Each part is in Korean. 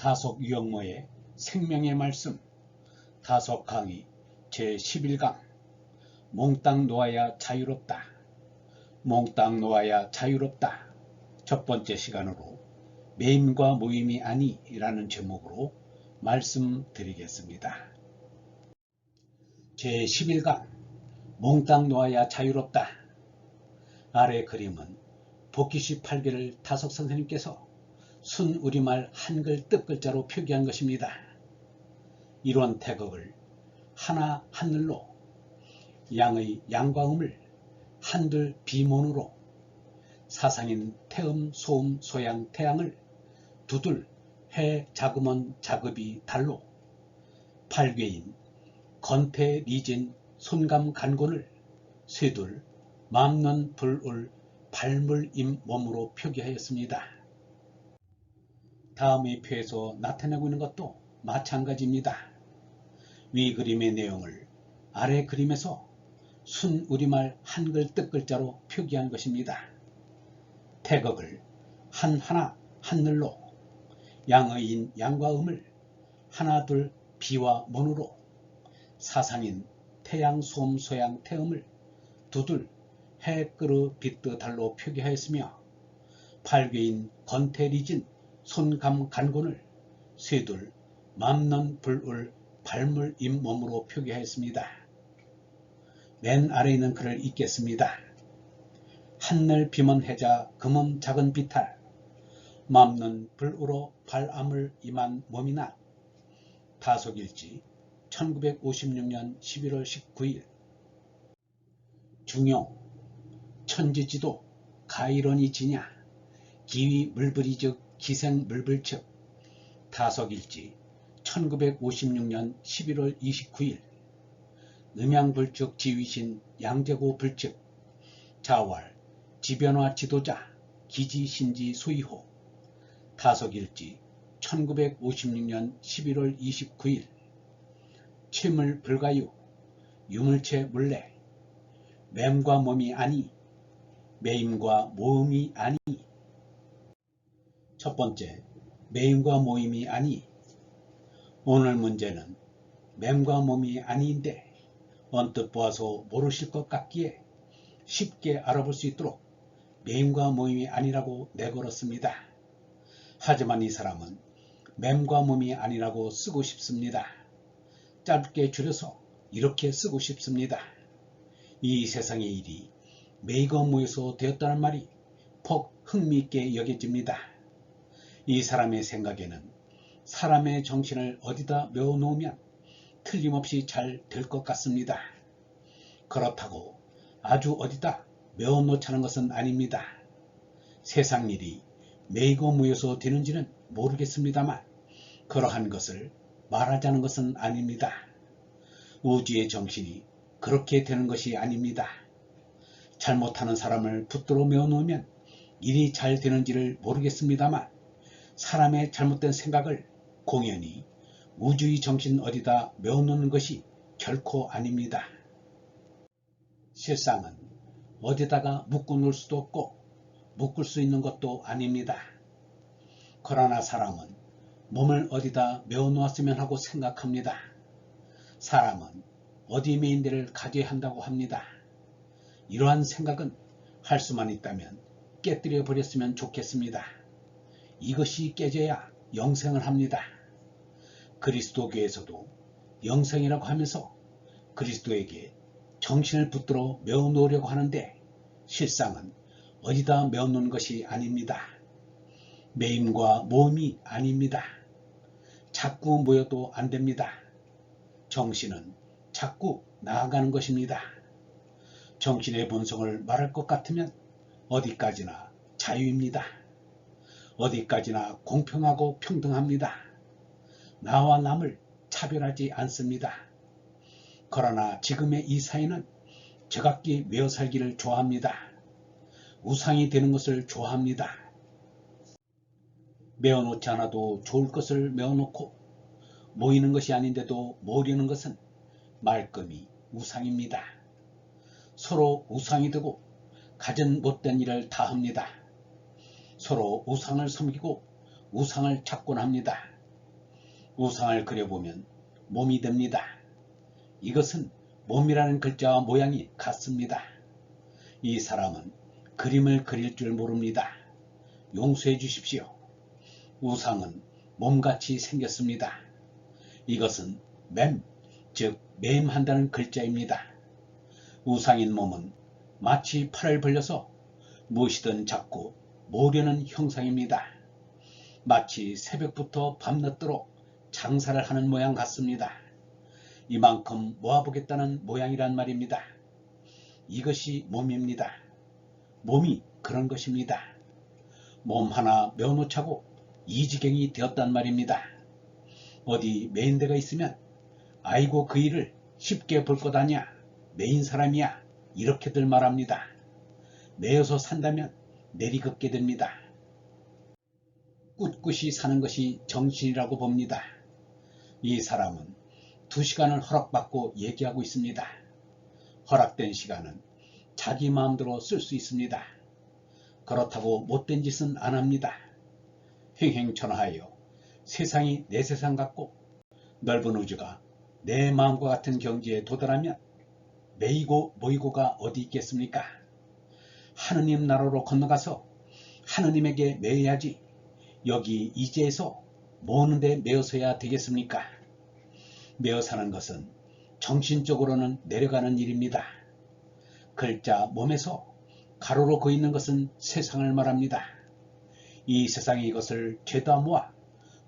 다속 유영모의 생명의 말씀 다속 강의 제11강 몽땅 놓아야 자유롭다. 몽땅 놓아야 자유롭다. 첫 번째 시간으로 매임과 모임이 아니라는 제목으로 말씀드리겠습니다. 제11강 몽땅 놓아야 자유롭다. 아래 그림은 복귀시 8개를 다속 선생님께서 순우리말 한글 뜻글자로 표기한 것입니다. 이런 태극을 하나 한늘로 양의 양과 음을 한들 비몬으로 사상인 태음 소음 소양 태양을 두들 해 자금원 자급이 달로 팔괴인 건태 리진 손감 간곤을 쇠둘 맘넌 불울 발물임 몸으로 표기하였습니다. 다음의 표에서 나타내고 있는 것도 마찬가지입니다. 위 그림의 내용을 아래 그림에서 순우리말 한글 뜻글자로 표기한 것입니다. 태극을 한하나 한늘로 양의 인 양과 음을 하나 둘 비와 문으로 사상인 태양 소음 소양 태음을 두둘 해 끄르 빗뜨 달로 표기하였으며 팔괴인 건태리진 손감 간곤을 쇠둘 맘넌 불울 발물 임 몸으로 표기하였습니다. 맨 아래 있는 글을 읽겠습니다. 한늘 비먼 해자 금음 작은 비탈 맘넌 불우로 발암을 임한 몸이나 다속일지 1956년 11월 19일 중용 천지지도 가이런이 지냐 기위 물불이즉 기생 물불측 다속일지 1956년 11월 29일 음양불측 지휘신 양재고 불측 자왈 지변화 지도자 기지신지 수이호 다속일지 1956년 11월 29일 채물 불가유 유물체 물레 맴과 몸이 아니 매임과 모음이 아니. 첫 번째, 매임과 모임이 아니. 오늘 문제는 맴과 몸이 아니인데 언뜻 보아서 모르실 것 같기에 쉽게 알아볼 수 있도록 매임과 모임이 아니라고 내걸었습니다. 하지만 이 사람은 맴과 몸이 아니라고 쓰고 싶습니다. 짧게 줄여서 이렇게 쓰고 싶습니다. 이 세상의 일이 매이고 모여서 되었다는 말이 폭 흥미있게 여겨집니다. 이 사람의 생각에는 사람의 정신을 어디다 메워놓으면 틀림없이 잘 될 것 같습니다. 그렇다고 아주 어디다 메워놓자는 것은 아닙니다. 세상 일이 매이고 모여서 되는지는 모르겠습니다만 그러한 것을 말하자는 것은 아닙니다. 우주의 정신이 그렇게 되는 것이 아닙니다. 잘못하는 사람을 붙들어 메워놓으면 일이 잘 되는지를 모르겠습니다만 사람의 잘못된 생각을 공연히 우주의 정신 어디다 메워놓는 것이 결코 아닙니다. 실상은 어디다가 묶어놓을 수도 없고 묶을 수 있는 것도 아닙니다. 그러나 사람은 몸을 어디다 메워놓았으면 하고 생각합니다. 사람은 어디 메인 데를 가져야 한다고 합니다. 이러한 생각은 할 수만 있다면 깨뜨려 버렸으면 좋겠습니다. 이것이 깨져야 영생을 합니다. 그리스도교에서도 영생이라고 하면서 그리스도에게 정신을 붙들어 메워놓으려고 하는데 실상은 어디다 메워놓는 것이 아닙니다. 매임과 모임이 아닙니다. 자꾸 모여도 안 됩니다. 정신은 자꾸 나아가는 것입니다. 정신의 본성을 말할 것 같으면 어디까지나 자유입니다. 어디까지나 공평하고 평등합니다. 나와 남을 차별하지 않습니다. 그러나 지금의 이 사회는 제각기 메어 살기를 좋아합니다. 우상이 되는 것을 좋아합니다. 메어놓지 않아도 좋을 것을 메어놓고 모이는 것이 아닌데도 모으려는 것은 말끔히 우상입니다. 서로 우상이 되고 가진 못된 일을 다 합니다. 서로 우상을 섬기고 우상을 찾곤 합니다. 우상을 그려보면 몸이 됩니다. 이것은 몸이라는 글자와 모양이 같습니다. 이 사람은 그림을 그릴 줄 모릅니다. 용서해 주십시오. 우상은 몸같이 생겼습니다. 이것은 맴, 즉 매임한다는 글자입니다. 우상인 몸은 마치 팔을 벌려서 무엇이든 잡고 모으려는 형상입니다. 마치 새벽부터 밤늦도록 장사를 하는 모양 같습니다. 이만큼 모아보겠다는 모양이란 말입니다. 이것이 몸입니다. 몸이 그런 것입니다. 몸 하나 메어놓자고 이지경이 되었단 말입니다. 어디 메인 데가 있으면 아이고 그 일을 쉽게 볼 것 아냐, 메인 사람이야, 이렇게들 말합니다. 메어서 산다면 내리긋게 됩니다. 꿋꿋이 사는 것이 정신이라고 봅니다. 이 사람은 2시간을 허락받고 얘기하고 있습니다. 허락된 시간은 자기 마음대로 쓸 수 있습니다. 그렇다고 못된 짓은 안 합니다. 횡행천하하여 세상이 내 세상 같고 넓은 우주가 내 마음과 같은 경지에 도달하면 매이고 모이고가 어디 있겠습니까? 하느님 나라로 건너가서 하느님에게 매여야지 여기 이제에서 모으는데 매어서야 되겠습니까? 매어 사는 것은 정신적으로는 내려가는 일입니다. 글자 몸에서 가로로 그있는 것은 세상을 말합니다. 이 세상에 이것을 죄다 모아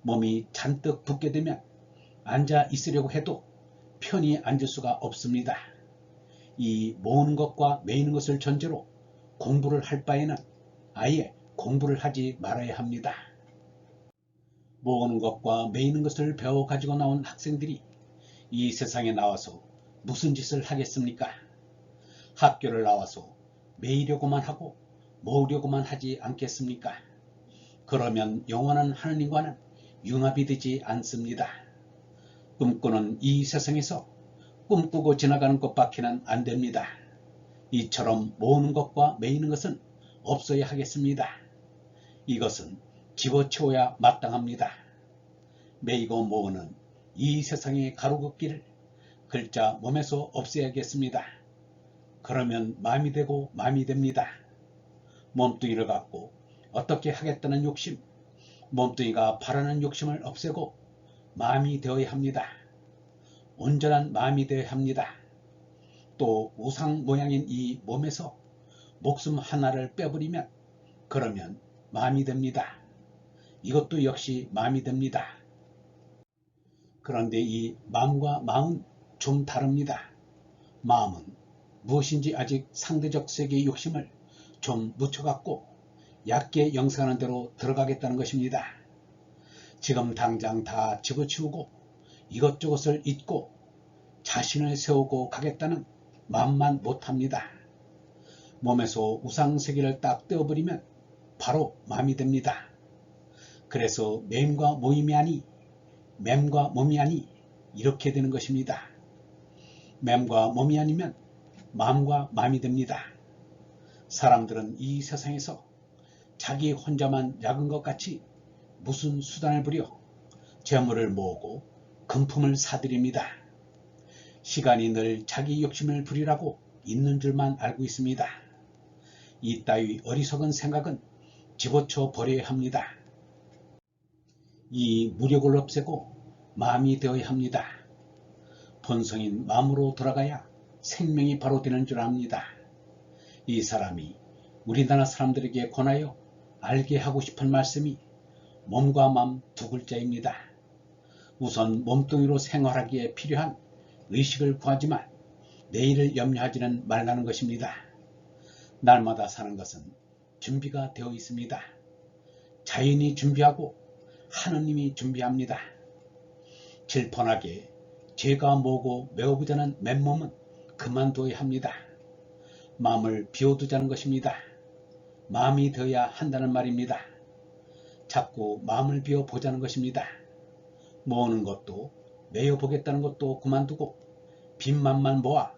몸이 잔뜩 붓게 되면 앉아 있으려고 해도 편히 앉을 수가 없습니다. 이 모으는 것과 매이는 것을 전제로 공부를 할 바에는 아예 공부를 하지 말아야 합니다. 모으는 것과 매이는 것을 배워 가지고 나온 학생들이 이 세상에 나와서 무슨 짓을 하겠습니까? 학교를 나와서 매이려고만 하고 모으려고만 하지 않겠습니까? 그러면 영원한 하느님과는 융합이 되지 않습니다. 꿈꾸는 이 세상에서 꿈꾸고 지나가는 것밖에는 안 됩니다. 이처럼 모으는 것과 매이는 것은 없어야 하겠습니다. 이것은 집어치워야 마땅합니다. 매이고 모으는 이 세상의 가로긋기를 글자 몸에서 없애야겠습니다. 그러면 마음이 되고 마음이 됩니다. 몸뚱이를 갖고 어떻게 하겠다는 욕심, 몸뚱이가 바라는 욕심을 없애고 마음이 되어야 합니다. 온전한 마음이 되어야 합니다. 또 우상 모양인 이 몸에서 목숨 하나를 빼버리면 그러면 마음이 됩니다. 이것도 역시 마음이 됩니다. 그런데 이 마음과 마음은 좀 다릅니다. 마음은 무엇인지 아직 상대적 세계의 욕심을 좀 묻혀갖고 얕게 영생하는 대로 들어가겠다는 것입니다. 지금 당장 다 집어치우고 이것저것을 잊고 자신을 세우고 가겠다는 마음만 못합니다. 몸에서 우상세계를 딱 떼어버리면 바로 마음이 됩니다. 그래서 맴과 모임이 아니 맴과 몸이 아니 이렇게 되는 것입니다. 맴과 몸이 아니면 마음과 마음이 됩니다. 사람들은 이 세상에서 자기 혼자만 약은 것 같이 무슨 수단을 부려 재물을 모으고 금품을 사들입니다. 시간이 늘 자기 욕심을 부리라고 있는 줄만 알고 있습니다. 이따위 어리석은 생각은 집어쳐 버려야 합니다. 이 무력을 없애고 마음이 되어야 합니다. 본성인 마음으로 돌아가야 생명이 바로 되는 줄 압니다. 이 사람이 우리나라 사람들에게 권하여 알게 하고 싶은 말씀이 몸과 마음 두 글자입니다. 우선 몸뚱이로 생활하기에 필요한 의식을 구하지만 내일을 염려하지는 말라는 것입니다. 날마다 사는 것은 준비가 되어 있습니다. 자연이 준비하고 하느님이 준비합니다. 질펀하게 죄가 뭐고 메어보자는 맨몸은 그만둬야 합니다. 마음을 비워두자는 것입니다. 마음이 되어야 한다는 말입니다. 자꾸 마음을 비워보자는 것입니다. 모으는 것도 메어보겠다는 것도 그만두고 빈 맘만 모아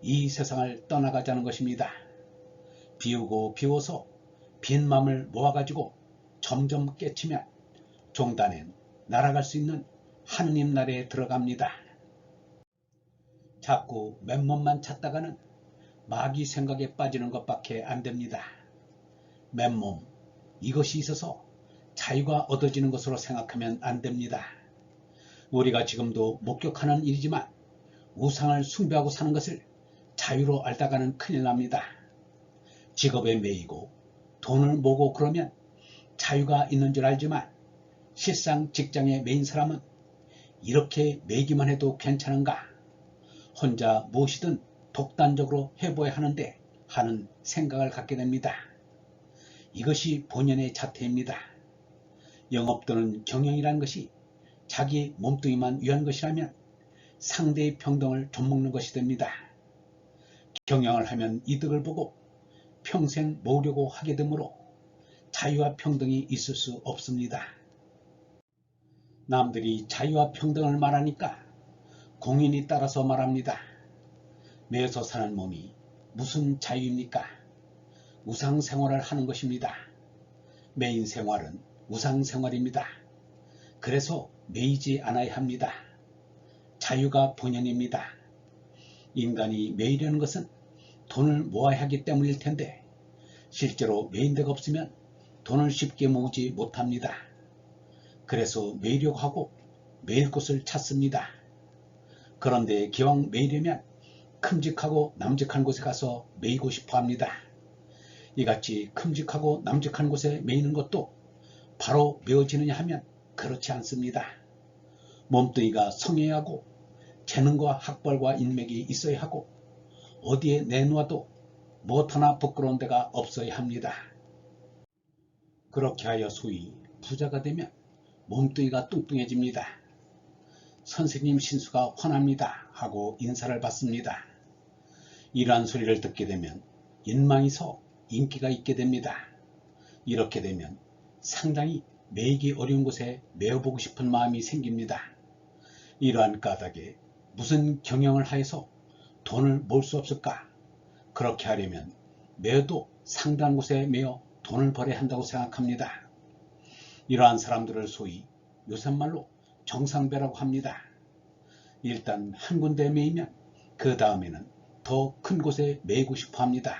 이 세상을 떠나가자는 것입니다. 비우고 비워서 빈 맘을 모아가지고 점점 깨치면 종단엔 날아갈 수 있는 하느님 나라에 들어갑니다. 자꾸 맨몸만 찾다가는 마귀 생각에 빠지는 것밖에 안 됩니다. 맨몸, 이것이 있어서 자유가 얻어지는 것으로 생각하면 안 됩니다. 우리가 지금도 목격하는 일이지만 우상을 숭배하고 사는 것을 자유로 알다가는 큰일 납니다. 직업에 매이고 돈을 모으고 그러면 자유가 있는 줄 알지만 실상 직장에 매인 사람은 이렇게 매기만 해도 괜찮은가? 혼자 무엇이든 독단적으로 해보아야 하는데 하는 생각을 갖게 됩니다. 이것이 본연의 자태입니다. 영업 또는 경영이라는 것이 자기 몸뚱이만 위한 것이라면 상대의 평등을 좀먹는 것이 됩니다. 경영을 하면 이득을 보고 평생 모으려고 하게 되므로 자유와 평등이 있을 수 없습니다. 남들이 자유와 평등을 말하니까 공인이 따라서 말합니다. 매여서 사는 몸이 무슨 자유입니까? 우상생활을 하는 것입니다. 매인 생활은 우상생활입니다. 그래서 매이지 않아야 합니다. 자유가 본연입니다. 인간이 매이려는 것은 돈을 모아야 하기 때문일 텐데 실제로 매인 데가 없으면 돈을 쉽게 모으지 못합니다. 그래서 매이려고 하고 매일 곳을 찾습니다. 그런데 기왕 매이려면 큼직하고 남직한 곳에 가서 매이고 싶어 합니다. 이같이 큼직하고 남직한 곳에 매이는 것도 바로 메어지느냐 하면 그렇지 않습니다. 몸뚱이가 성해야 하고 재능과 학벌과 인맥이 있어야 하고 어디에 내놓아도 무엇 하나 부끄러운 데가 없어야 합니다. 그렇게 하여 소위 부자가 되면 몸뚱이가 뚱뚱해집니다. 선생님 신수가 환합니다 하고 인사를 받습니다. 이러한 소리를 듣게 되면 인망이 서 인기가 있게 됩니다. 이렇게 되면 상당히 매이기 어려운 곳에 매어보고 싶은 마음이 생깁니다. 이러한 까닭에 무슨 경영을 하여서 돈을 모을 수 없을까? 그렇게 하려면 매어도 상당한 곳에 매어 돈을 벌어야 한다고 생각합니다. 이러한 사람들을 소위 요새말로 정상배라고 합니다. 일단 한 군데 매이면 그 다음에는 더 큰 곳에 매이고 싶어 합니다.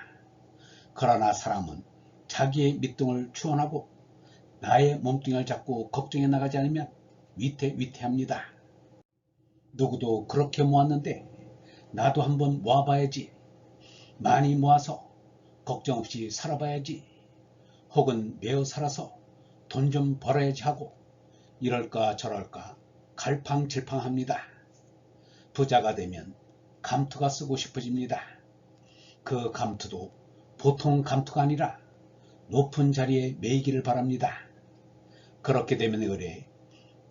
그러나 사람은 자기의 밑둥을 추원하고 나의 몸뚱이를 잡고 걱정해 나가지 않으면 위태위태합니다. 누구도 그렇게 모았는데 나도 한번 모아봐야지. 많이 모아서 걱정 없이 살아봐야지. 혹은 매어 살아서 돈 좀 벌어야지 하고 이럴까 저럴까 갈팡질팡합니다. 부자가 되면 감투가 쓰고 싶어집니다. 그 감투도 보통 감투가 아니라 높은 자리에 매이기를 바랍니다. 그렇게 되면 의뢰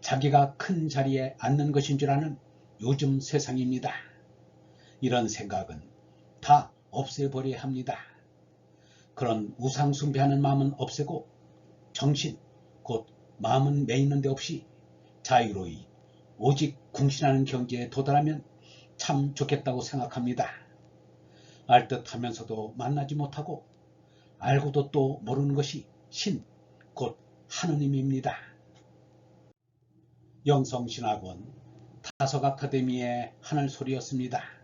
자기가 큰 자리에 앉는 것인 줄 아는 요즘 세상입니다. 이런 생각은 다 없애버려야 합니다. 그런 우상숭배하는 마음은 없애고 정신, 곧 마음은 매이는 데 없이 자유로이 오직 궁신하는 경지에 도달하면 참 좋겠다고 생각합니다. 알듯하면서도 만나지 못하고 알고도 또 모르는 것이 신, 곧 하느님입니다. 영성신학원 다석아카데미의 하늘소리였습니다.